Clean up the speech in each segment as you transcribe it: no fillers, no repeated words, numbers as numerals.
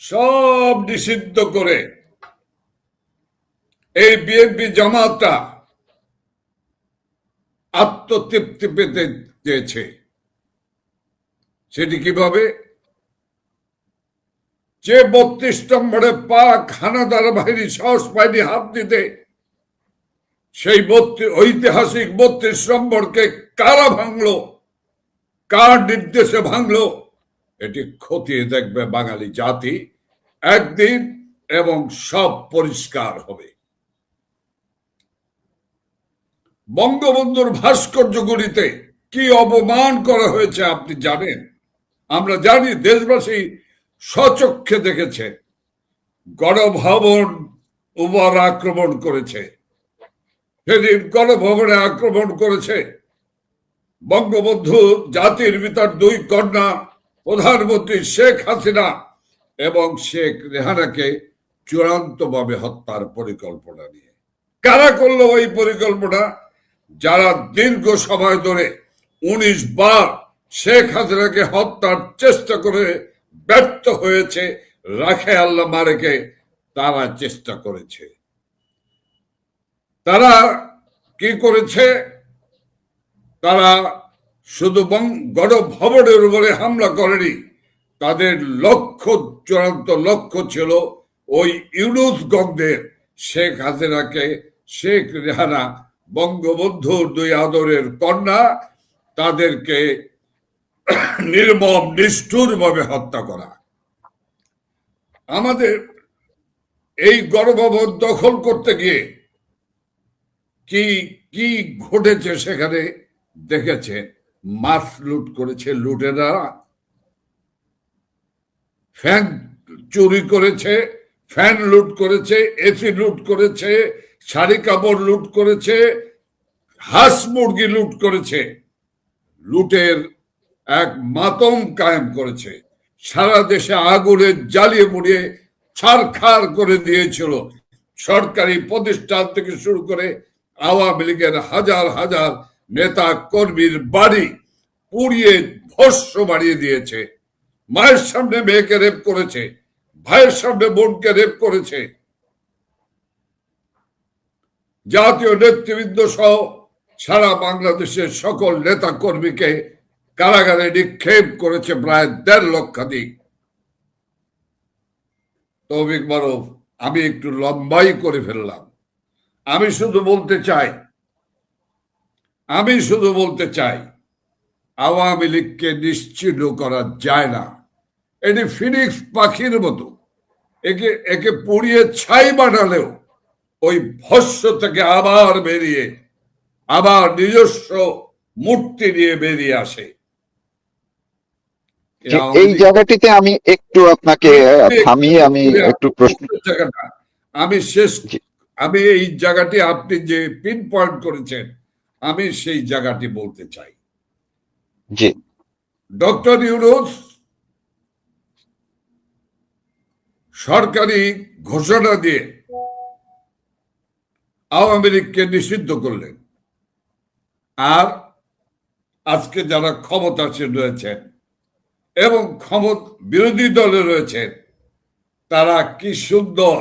সব নিষিদ্ধ করে এই বিএনপি জামাতটা আত্মতৃপ্তি পেতে চেয়েছে। সেটি কিভাবে? যে 32 নম্বরে পাক হানাদার বাহিনী সাহস পায়নি হাত দিতে, সেই ঐতিহাসিক 32 নম্বরকে কারা ভাঙলো, কার নির্দেশে ভাঙলো, এটি খতিয়ে দেখবে বাঙালি জাতি একদিন, এবং সব পরিষ্কার হবে। বঙ্গবন্ধুর ভাস্কর্যগুলিতে কি অপমান করা হয়েছে আপনি জানেন? আমরা জানি, দেশবাসী স্বচক্ষে দেখেছে। গণভবন উপর আক্রমণ করেছে, সেদিন গণভবনে আক্রমণ করেছে। বঙ্গবন্ধু জাতির পিতার 2 কন্যা প্রধানমন্ত্রী শেখ হাসিনা এবং শেখ রেহানাকে চূড়ান্তভাবে হত্যার পরিকল্পনা নিয়ে। কারা করলো ওই পরিকল্পনা? যারা দীর্ঘ সময় ধরে 19 বার শেখ হাসিনাকে হত্যার চেষ্টা করে ব্যর্থ হয়েছে, রাখে আল্লাহ মারেকে তারা চেষ্টা করেছে। তারা কি করেছে? তারা শুধু গণভবনের উপরে হামলা করেনি, তাদের চূড়ান্ত লক্ষ্য ছিল ওই ইউনুস গঙ্গের শেখ হাসিনাকে, শেখ রেহানা, বঙ্গবন্ধুর 2 আদরের কন্যা, তাদেরকে নির্মম নিষ্ঠুর ভাবে হত্যা করা। আমাদের এই গণভবন দখল করতে গিয়ে কি কি ঘটেছে সেখানে দেখেছে। মাছ লুট করেছে লুটেরা, ফ্যান চুরি করেছে, ফ্যান লুট করেছে, এসি লুট করেছে, শাড়ি কাপড় লুট করেছে, হাঁস মুরগি লুট করেছে। লুটের এক মাতম কায়েম করেছে। সারা দেশে আগুনে জ্বালিয়ে পুড়িয়ে ছারখার করে দিয়েছিল সরকারি প্রতিষ্ঠান থেকে শুরু করে আওয়ামী লীগের হাজার হাজার নেতা কর্মীর বাড়ি পুড়িয়ে ভস্ম বাড়িয়ে দিয়েছে। মায়ের সামনে মেয়েকে রেপ করেছে, ভাইয়ের সামনে বোনকে রেপ করেছে। জাতীয় নেতৃবৃন্দ সহ সারা বাংলাদেশের সকল নেতা কর্মীকে কারাগারে নিক্ষেপ করেছে প্রায় 1.5 লক্ষাধিক। তৌফিক মারুফ, আমি একটু লম্বাই করে ফেললাম। আমি শুধু বলতে চাই আওয়ামী লীগকে নিশ্চিহ্ন করা যায় না। এটি ফিনিক্স পাখির মতো, একে পুড়িয়ে ছাই বানালেও ওই ভস্ম থেকে আবার বেরিয়ে আবার নিজস্ব মূর্তি নিয়ে বেরিয়ে আসে। এই জায়গাটিতে আমি একটু আপনাকে থামিয়ে আমি একটু প্রশ্ন, আমি এই জায়গাটি আপনি যে পিন পয়েন্ট করেছেন, আমি সেই জায়গাটি বলতে চাই। জি, ডক্টর ইউনূস সরকারি ঘোষণা দিয়ে আওয়ামী লীগকে নিষিদ্ধ করলেন, আর আজকে যারা ক্ষমতাসীন রয়েছেন এবং বিরোধী দলে রয়েছেন, তারা কি সুন্দর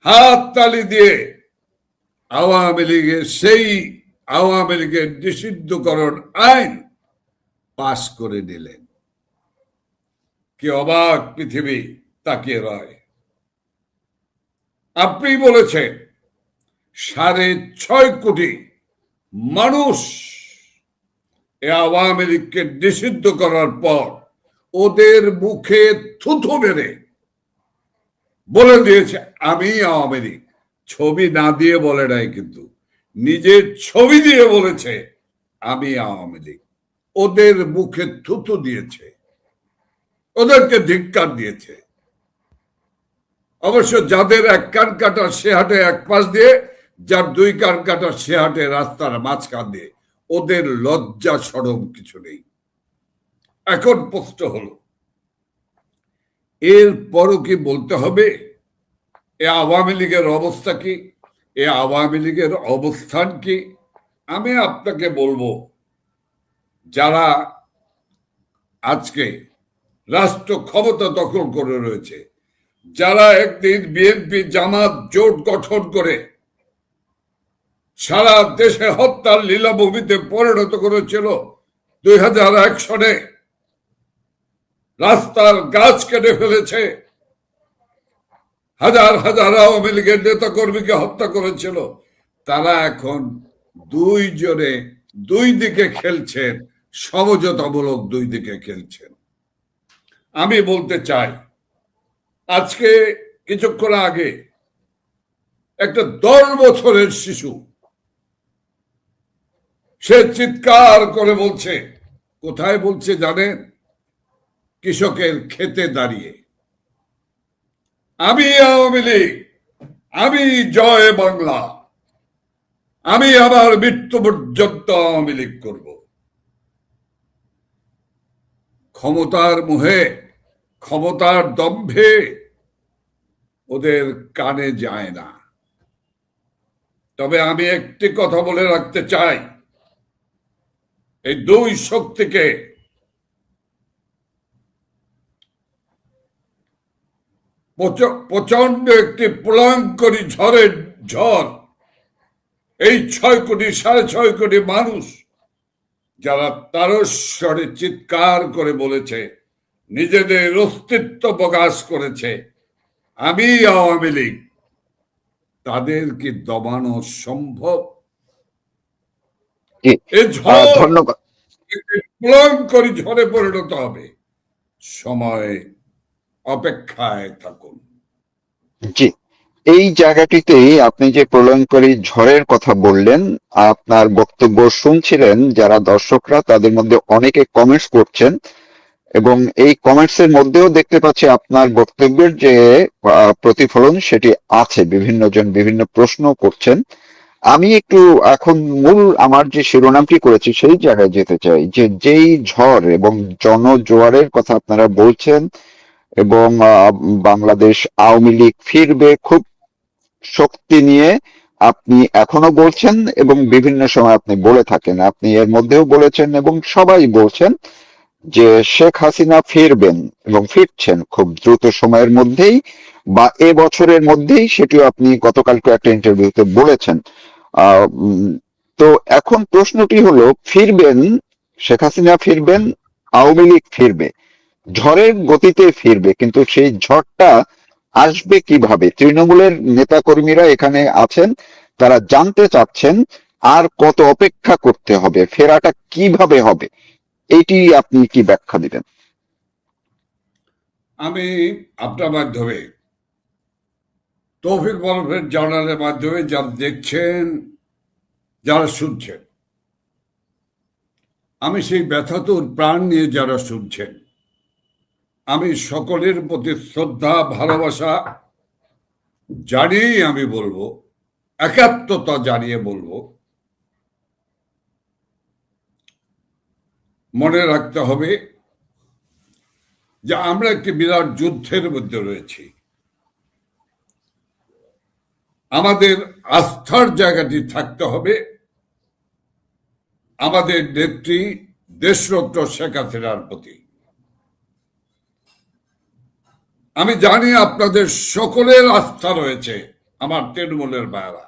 হাততালি দিয়ে আওয়ামী লীগের নিষিদ্ধকরণ আইন পাশ করে নিলেন। কি অবাক পৃথিবী তাকিয়ে রয়। আপনি বলেছেন 6.5 কোটি মানুষ আওয়ামী লীগকে নিষিদ্ধ করার পর ওদের মুখে থুথু মেরে বলে দিয়েছে আমি আওয়ামী লীগ। ছবি না দিয়ে বলে নাই, কিন্তু নিজের ছবি দিয়ে বলেছে আমি আওয়ামী লীগ। ওদের মুখে থুথু দিয়েছে, ওদেরকে ধিক্কার দিয়েছে। অবশ্য যাদের 1 কান কাটা সে হাটে 1 পাশ দিয়ে, যার 2 কান কাটা সে হাটে রাস্তার মাঝখান দিয়ে, ওদের লজ্জা শরম কিছু নেই। এখন প্রশ্ন হলো, এরপরও কি বলতে হবে এ আওয়ামী লীগের অবস্থা কি, এ আওয়ামী লীগের অবস্থান কি? আমি আপনাকে বলবো, যারা আজকে রাষ্ট্র ক্ষমতা দখল করে রয়েছে, যারা একদিন বিএনপি জামাত জোট গঠন করে সারা দেশে হত্যার লীলাভূমিতে পরিণত করেছিল 2001 সনে, রাস্তার গাছ কেটে ফেলেছে, হাজার হাজার আওয়ামী লীগের নেতা কর্মীকে হত্যা করেছিল, তারা এখন দুইজনে দুই দিকে খেলছেন, সমঝোতামূলক দুই দিকে খেলছেন। আমি বলতে চাই, আজকে কিছুক্ষণ আগে একটা 10 বছরের শিশু সে চিৎকার করে বলছে, কোথায় বলছে জানেন? কৃষকের ক্ষেতে দাঁড়িয়ে, আমি আওয়ামী লীগ, আমি জয় বাংলা, আমি আবার মৃত্যু পর্যন্ত আওয়ামী লীগ করব। ক্ষমতার মোহে, ক্ষমতার দম্ভে ওদের কানে যায় না। তবে আমি একটি কথা বলে রাখতে চাই, এই দুই শক্তিকে প্রচন্ড একটি প্রলয়ঙ্করী ঝড় এই 6 কোটি 6.5 কোটি মানুষ যারা তারস্বরে চিৎকার করে বলেছে, নিজেদের অস্তিত্ব প্রকাশ করেছে, আমি আওয়ামী লীগ, তাদের কি দমানো সম্ভব? এই ঝড় ধন্যবাদ। প্রলয়ঙ্করী ঝড়ে পরিণত হবে। সময় অপেক্ষায় থাকুন। জি, এই জায়গাটিতেই আপনি যে প্রলয়ঙ্করী ঝড়ের কথা বললেন, আপনার বক্তব্য শুনছিলেন যারা দর্শকরা, তাদের মধ্যে অনেকে কমেন্টস করছেন এবং এই কমেন্টস এর মধ্যেও দেখতে পাচ্ছি আপনার বক্তব্যের যে প্রতিফলন সেটি আছে। বিভিন্ন জন বিভিন্ন প্রশ্ন করছেন। আমি একটু এখন মূল আমার যে শিরোনামটি করেছি সেই জায়গায় যেতে চাই, যে যেই ঝড় এবং জনজোয়ারের কথা আপনারা বলছেন এবং বাংলাদেশ আওয়ামী লীগ ফিরবে খুব শক্তি নিয়ে আপনি এখনো বলছেন এবং বিভিন্ন সময় আপনি বলে থাকেন। আপনি এর মধ্যেও বলেছেন এবং সবাই বলছেন যে শেখ হাসিনা ফিরবেন এবং ফিরছেন খুব দ্রুত সময়ের মধ্যেই বা এ বছরের মধ্যেই, সেটিও আপনি গতকালকে একটা ইন্টারভিউতে বলেছেন। তো এখন প্রশ্নটি হলো, ফিরবেন শেখ হাসিনা, ফিরবেন আওয়ামী লীগ ফিরবে, ঝড়ের গতিতে ফিরবে, কিন্তু সেই ঝড়টা আসবে কিভাবে? তৃণমূলের নেতা কর্মীরা এখানে আছেন, তারা জানতে চাচ্ছেন আর কত অপেক্ষা করতে হবে, ফেরাটা কিভাবে হবে, এইটি আপনি কি ব্যাখ্যা দিবেন? আমি আপনার মাধ্যমে, তৌফিক বরফের জার্নালের মাধ্যমে যারা দেখছেন, যারা শুনছেন, আমি সেই ব্যথাতুর প্রাণ নিয়ে যারা শুনছেন, আমি সকলের প্রতি শ্রদ্ধা ভালোবাসা জানিয়েই আমি বলবো, একাত্মতা জানিয়ে বলবো, মনে রাখতে হবে যে আমরা একটি বিরাট যুদ্ধের মধ্যে রয়েছি। আমাদের আস্থার জায়গাটি থাকতে হবে আমাদের নেত্রী দেশরত্ন শেখ হাসিনার প্রতি। আমি জানি আপনাদের সকলের আস্থা রয়েছে আমার তৃণমূলের ভাইরা,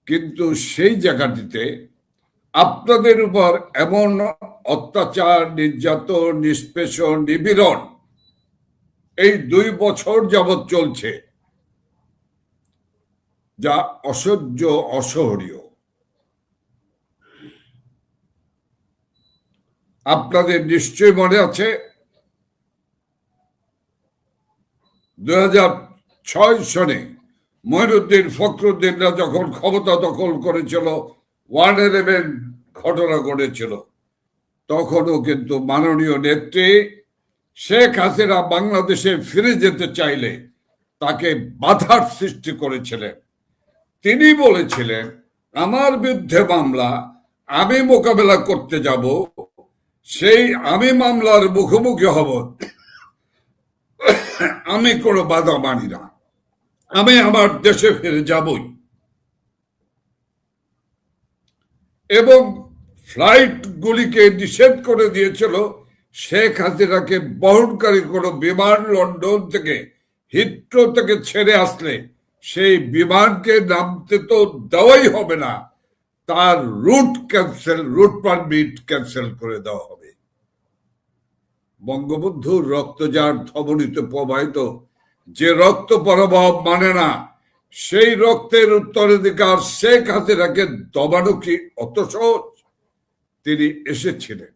কিন্তু সেই জায়গাটিতে আপনাদের উপর এমন অত্যাচার, নির্যাতন, নিষ্পেষণ, নিপীড়ন এই 2 বছর যাবৎ চলছে, যা অসহ্য, অসহনীয়। আপনাদের নিশ্চয় মনে আছে 2006 সনে মঈনুদ্দিন ফখরুদ্দিনরা যখন ক্ষমতা দখল করেছিল, 111 ঘটনা ঘটেছিল, তখনও কিন্তু মাননীয় নেত্রী শেখ হাসিনা বাংলাদেশে ফিরে যেতে চাইলে তাকে বাধার সৃষ্টি করেছিলেন। তিনি বলেছিলেন, আমার বিরুদ্ধে মামলা, আমি মোকাবেলা করতে যাব, সেই আমি মামলার মুখোমুখি হব, আমি কোনো বাধা মানি না, আমি আমার দেশে ফিরে যাবই। এবং ফ্লাইট গুলিকে নিষেধ করে দিয়েছিল শেখ হাসিনাকে বহনকারী কোনো বিমান লন্ডন থেকে হিথ্রো থেকে ছেড়ে আসলে সেই বিমানকে নামতে তো দেওয়াই হবে না, তার রুট পারমিট ক্যান্সেল করে দেওয়া হবে। বঙ্গবন্ধুর রক্ত যার ধমনীতে প্রবাহিত, যে রক্ত পরভাব মানে না, সেই রক্তের উত্তরাধিকার শেখ হাসিনাকে দবানো কি অত সহজ? তিনি এসেছিলেন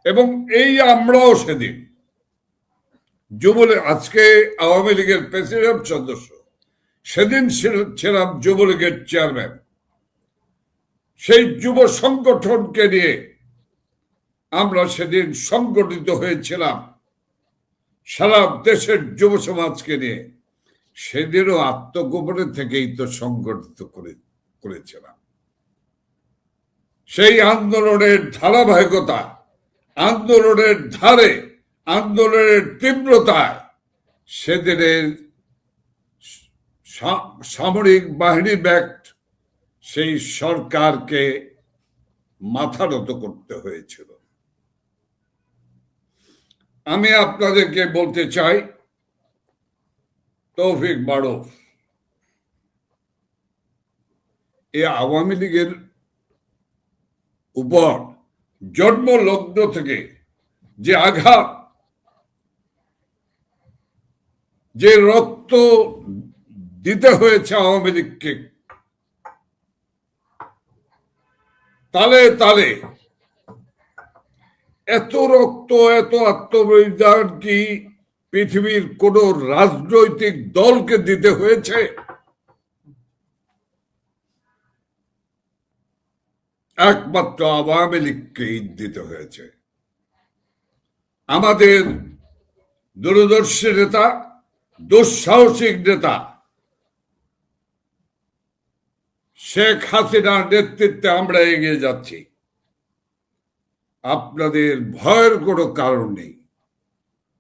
এবং এই আমরাও সেদিন যুবলীগ, আজকে আওয়ামী লীগের প্রেসিডেন্ট সদস্য, সেদিন ছিলাম যুবলীগের চেয়ারম্যান। সেই যুব সংগঠনকে নিয়ে আমরা সেদিন সংগঠিত হয়েছিলাম, সারা দেশের যুব সমাজকে নিয়ে। সেদিনও আত্মগোপনে থেকেই তো সংগঠিত করেছিলাম। সেই আন্দোলনের ধারাবাহিকতা, আন্দোলনের ধারে, আন্দোলনের তীব্রতায় সেদিনের সামরিক বাহিনী ব্যাক্ট সেই সরকারকে মাথা নত করতে হয়েছিল। আমি আপনাদেরকে বলতে চাই, তৌফিক মারুফ এই আওয়ামী লীগের উপর জন্মলগ্ন থেকে যে আঘাত, যে রক্ত দিতে হয়েছে আওয়ামী লীগকে তালে তালে, এত রক্ত, এত আত্মবলিদান কি পৃথিবীর কোন রাজনৈতিক দলকে দিতে হয়েছে? একমাত্র আওয়ামী লীগকেই দিতে হয়েছে। আমাদের দূরদর্শী নেতা, দুঃসাহসিক নেতা শেখ হাসিনার নেতৃত্বে আমরা এগিয়ে যাচ্ছি। আপনাদের ভয়ের কোনো কারণ নেই,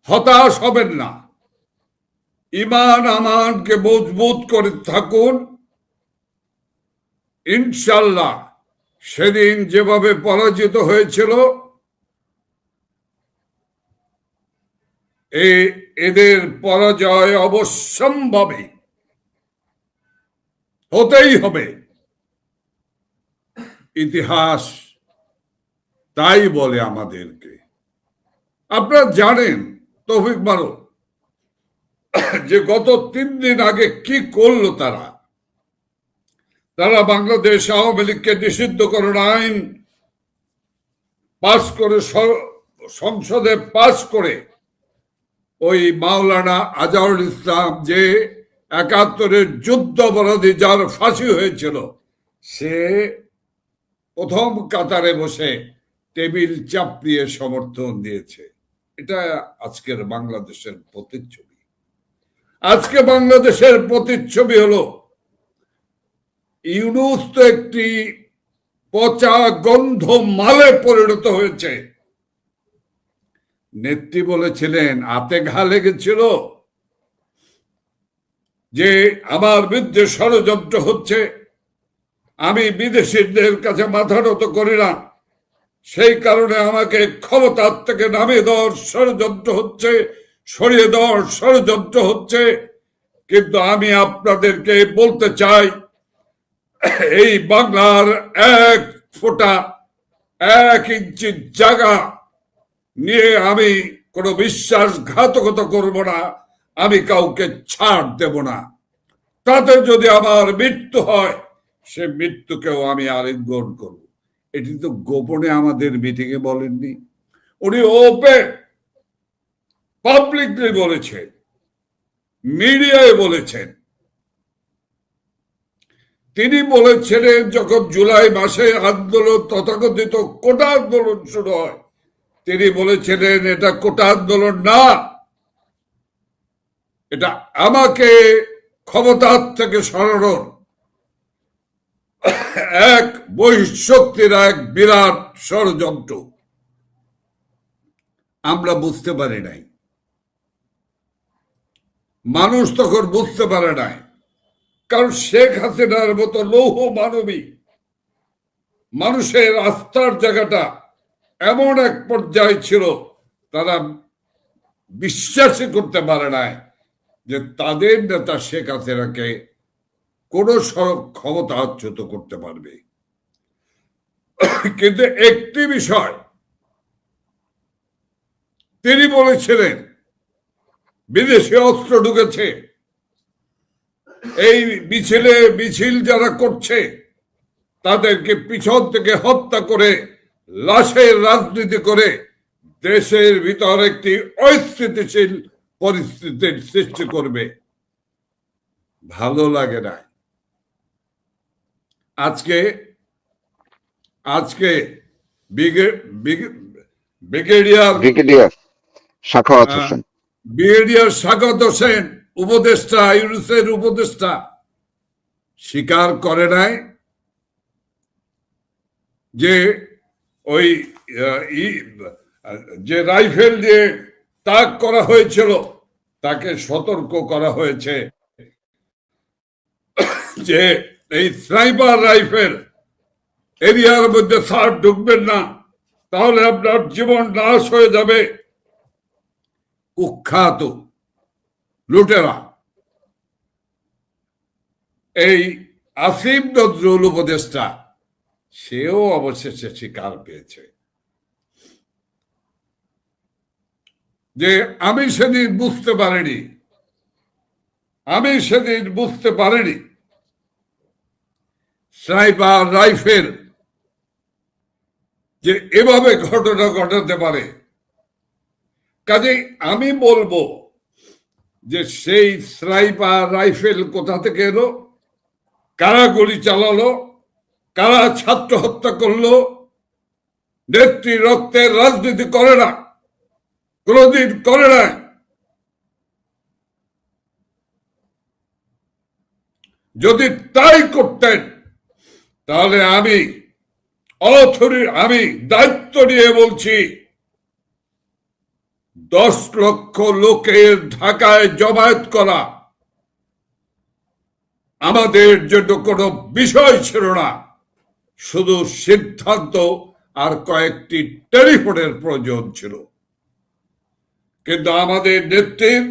হতাশ হবেন না, ইমান আমানকে মজবুত করে থাকুন। ইনশাল্লাহ সেদিন যেভাবে পরাজিত হয়েছিল, এদের পরাজয় অবশ্যম্ভাবী, হতেই হবে। ইতিহাস তাই বলে আমাদেরকে। আপনারা জানেন তৌফিক মারুফ যে গত 3 দিন আগে কি করলো তারা। বাংলাদেশ আওয়ামী লীগকে নিষিদ্ধকরণ আইন পাশ করে, সংসদে পাশ করে, ওই মাওলানা আজহারুল ইসলাম যে 71-এর যুদ্ধ অপরাধী যার ফাঁসি হয়েছিল, সে প্রথম কাতারে বসে টেবিল চাপড়িয়ে সমর্থন দিয়েছে। এটা আজকের বাংলাদেশের প্রতিচ্ছবি। আজকে বাংলাদেশের প্রতিচ্ছবি হলো ইউনূস তো একটি পচা গন্ধ মালে পরিণত হয়েছে। নেত্রী বলেছিলেন, হাতে ঘা লেগেছিল যে আমার বিরুদ্ধে ষড়যন্ত্র হচ্ছে, আমি বিদেশিদের কাছে মাথা নত করি না, সেই কারণে আমাকে ক্ষমতার থেকে নামিয়ে দেওয়ার ষড়যন্ত্র হচ্ছে, সরিয়ে দেওয়ার ষড়যন্ত্র হচ্ছে। কিন্তু আমি আপনাদেরকে বলতে চাই, এই বাংলার 1 ফোঁটা 1 ইঞ্চি জায়গা নিয়ে আমি কোনো বিশ্বাসঘাতকতা করব না, আমি কাউকে ছাড় দেব না। তাতে যদি আমার মৃত্যু হয়, সে মৃত্যুকেও আমি আলিঙ্গন করব। এটি তো গোপনে আমাদের মিটিং এ বলেননি, উনি ওপেন পাবলিকলি বলেছেন, মিডিয়ায় বলেছেন। তিনি বলেছিলেন যখন জুলাই মাসে আন্দোলন, তথাকথিত কোটা আন্দোলন শুরু হয়, তিনি বলেছিলেন এটা কোটা আন্দোলন না, এটা আমাকে ক্ষমতার থেকে সরানোর এক বহিঃশক্তির এক বিরাট ষড়যন্ত্র। আমরা বুঝতে পারি নাই, মানুষ তখন বুঝতে পারে নাই, কারণ শেখ হাসিনার মতো লৌহ মানবী মানুষের আস্থার জায়গাটা এমন এক পর্যায়ে ছিল তারা বিশ্বাসই করতে পারে না যে তাদের নেতা শেখ হাসিনাকে কোন ক্ষমতাচ্যুত করতে পারবে। কিন্তু একটি বিষয় তিনি বলেছিলেন, বিদেশি অস্ত্র ঢুকেছে, এই মিছিল যারা করছে তাদেরকে পিছন থেকে হত্যা করে লাশের রাজনীতি করে দেশের ভিতর একটি অস্থিতিশীল পরিস্থিতির সৃষ্টি করবে। ভালো লাগে না। আজকে ব্রিগেডিয়ার সাখাওয়াত হোসেন উপদেষ্টা, ইউনূসের উপদেষ্টা স্বীকার করে নাই যে ওই যে রাইফেল দিয়ে তাক করা হয়েছিল তাকে সতর্ক করা হয়েছে যে এই স্নাইপার রাইফেল এরিয়ার মধ্যে স্যার ঢুকবেন না, তাহলে আপনার জীবন নাশ হয়ে যাবে। কুখ্যাত লুটেরা এই আসিফ নজরুল উপদেষ্টা, সেও অবশেষে স্বীকার পেয়েছে যে আমি সেদিন বুঝতে পারিনি স্নাইপার রাইফেল যে এভাবে ঘটনা ঘটাতে পারে। কাজেই আমি বলবো যে সেই স্নাইপার রাইফেল কোথা থেকে এলো, কারা গুলি চালালো, কারা ছাত্র হত্যা করলো। নেত্রী রক্তের রাজনীতি করে না, কোনদিন করে না। যদি তাই করতেন তাহলে আমি দায়িত্ব নিয়ে বলছি, 10 লক্ষ লোকের ঢাকায় জমায়েত করা আমাদের জন্য কোনো বিষয় ছিল না। শুধু সিদ্ধান্ত আর কয়েকটি টেলিফোনের প্রয়োজন ছিল। কিন্তু আমাদের নেত্রীর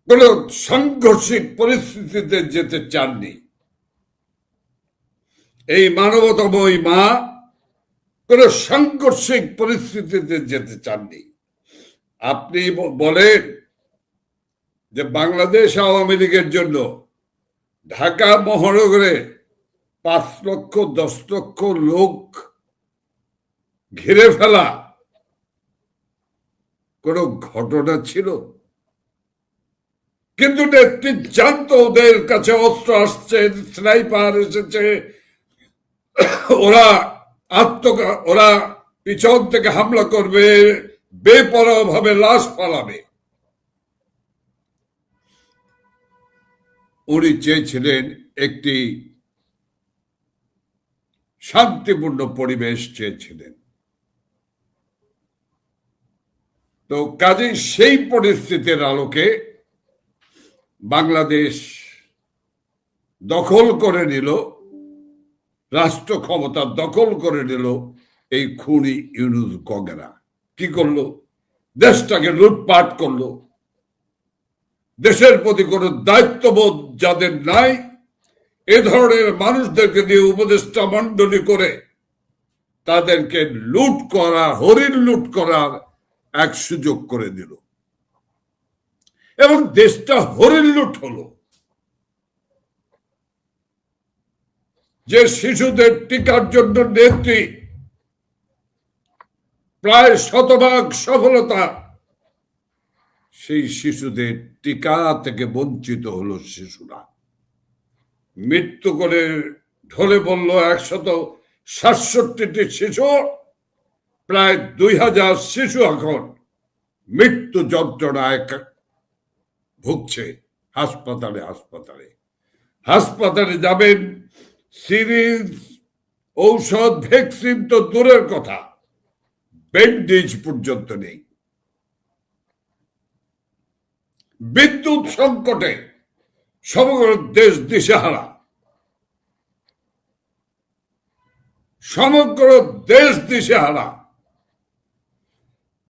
কোন সাংঘর্ষিক পরিস্থিতিতে যেতে চাননি। এই মানবতাময়ী মা কোন সাংঘর্ষিক পরিস্থিতিতে যেতে চাননি। আপনি বলেন যে বাংলাদেশ আওয়ামী লীগের জন্য ঢাকা মহানগরে 5 লক্ষ 10 লক্ষ লোক ঘিরে ফেলা কোন ঘটনা ছিল? কিন্তু নেত্রী জানতো ওদের কাছে অস্ত্র আসছে, স্নাইপার এসেছে, ওরা পিছন থেকে হামলা করবে, বেপরোয়া ভাবে লাশ পালাবে। উনি চেয়েছিলেন একটি শান্তিপূর্ণ পরিবেশ চেয়েছিলেন। তো কাজেই সেই পরিস্থিতির আলোকে বাংলাদেশ দখল করে নিল, রাষ্ট্র ক্ষমতা দখল করে নিল এই খুনি ইউনূস গঙ্গেরা। কি করলো? দেশটাকে লুটপাট করলো। দেশের প্রতি কোনো দায়িত্ববোধ যাদের নাই, এ ধরনের মানুষদেরকে দিয়ে উপদেষ্টা মন্ডলী করে তাদেরকে লুট করা, হরিণ লুট করার এক সুযোগ করে দিল এবং দেশটা হরিণ লুট হলো। যে শিশুদের টিকার জন্য নেত্রী প্রায় 100% সফলতা, সেই শিশুদের টিকা থেকে বঞ্চিত হলো শিশুরা। মৃত্যু করে ঢলে বলল 167টি শিশু, প্রায় 2000 শিশু এখন মৃত্যু যন্ত্রণায় ভুগছে। হাসপাতালে যাবেন, সিরিঞ্জ, ঔষধ, ভ্যাকসিন তো দূরের কথা, ব্যান্ডেজ পর্যন্ত নেই। বিদ্যুৎ সংকটে সমগ্র দেশ দিশেহারা। সমগ্র দেশ দিশেহারা।